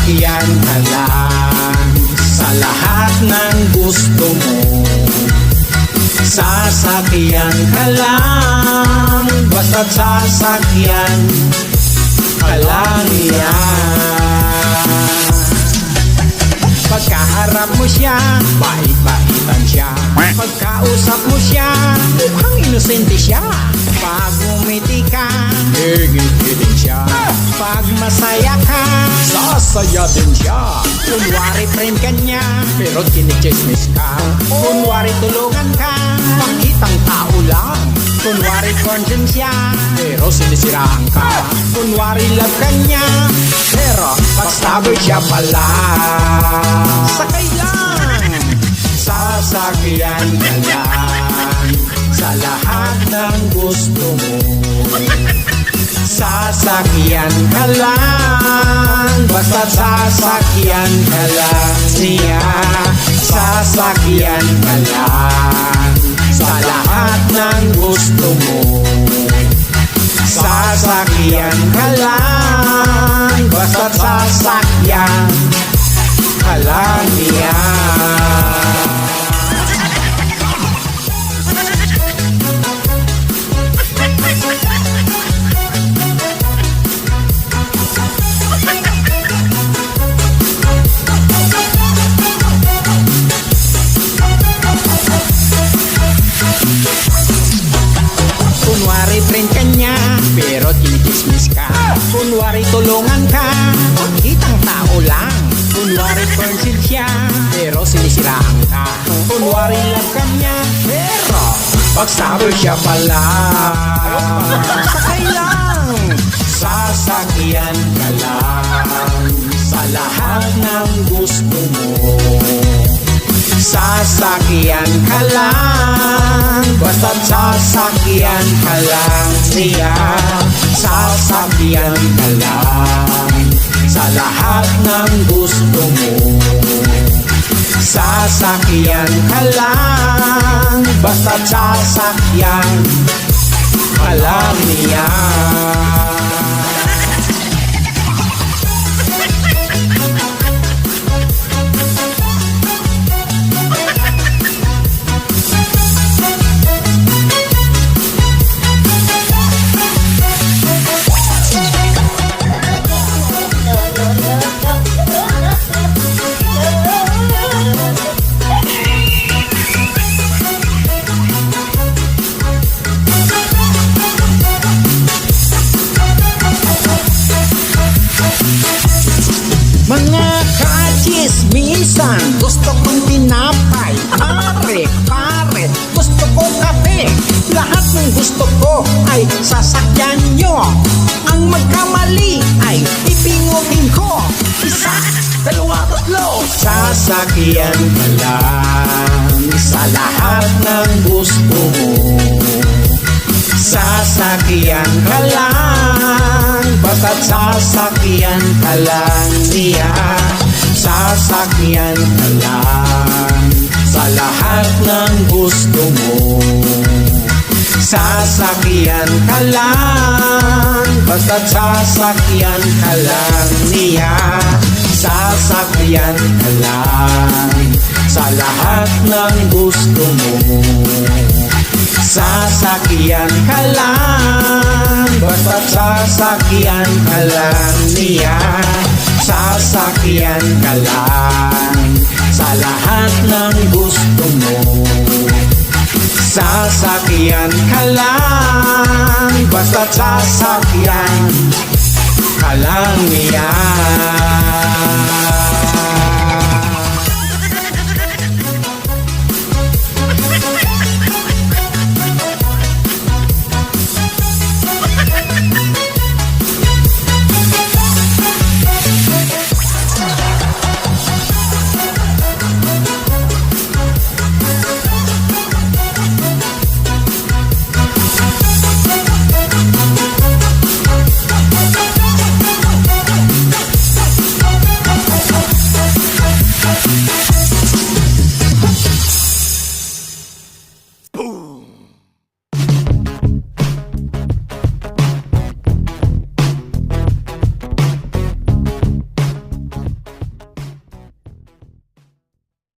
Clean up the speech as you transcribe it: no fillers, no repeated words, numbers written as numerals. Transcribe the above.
Sasakyan ka lang sa lahat ng gusto mo. Sasakyan ka lang, basta't sasakyan ka lang yan. Pagkaharap mo siya, bait-baitan siya. Pagkausap mo siya, mukhang inosente siya. Pag umiti ka, higit-hitin siya. Pag masaya ka, sasaya din siya. Kunwari friend ka niya, pero kinichismis ka. Kunwari tulungan ka, pakitang tao lang. Kunwari conscience siya, pero sinisiraan ka. Kunwari love ka niya, pero backstabber siya pala. Sakay lang, sasakyan ka lang sa lahat ng gusto mo. Sasakyan ka lang, basta't sasakyan ka lang niya. Sasakyan ka lang sa lahat ng gusto mo. Sasakyan ka lang, basta't sasakyan ka lang niya. Kunwari friend ka niya, pero kinikismis ka. Kunwari tulungan ka, pakitang tao lang. Kunwari friendship siya, pero sinisiraan ka. Kunwari love ka niya, pero backstabber siya pala. Sakay lang, sasakyan ka lang sa lahat ng gusto mo. Sasakyan ka lang, basta't sasakyan ka lang niya. Sasakyan ka lang sa lahat ng gusto mo. Sasakyan ka lang, basta't sasakyan ka lang niya. Mga kachismisan, gusto kong tinapay. Pare, gusto ko kape. Lahat ng gusto ko ay sasakyan nyo. Ang magkamali ay ipingutin ko. Isa, dalawa, tatlo. Sasakyan ka lang sa lahat ng gusto mo. Sasakyan ka lang, basta't sasakyan ka lang niya. Sasakyan ka lang sa lahat ng gusto mo. Sasakyan ka lang, basta't sasakyan ka lang niya. Sasakyan ka lang sa lahat ng gusto mo. Sasakyan ka lang, basta't sasakyan ka lang niya. Sasakyan ka lang sa lahat ng gusto mo. Sasakyan ka lang, basta't sasakyan ka lang niya.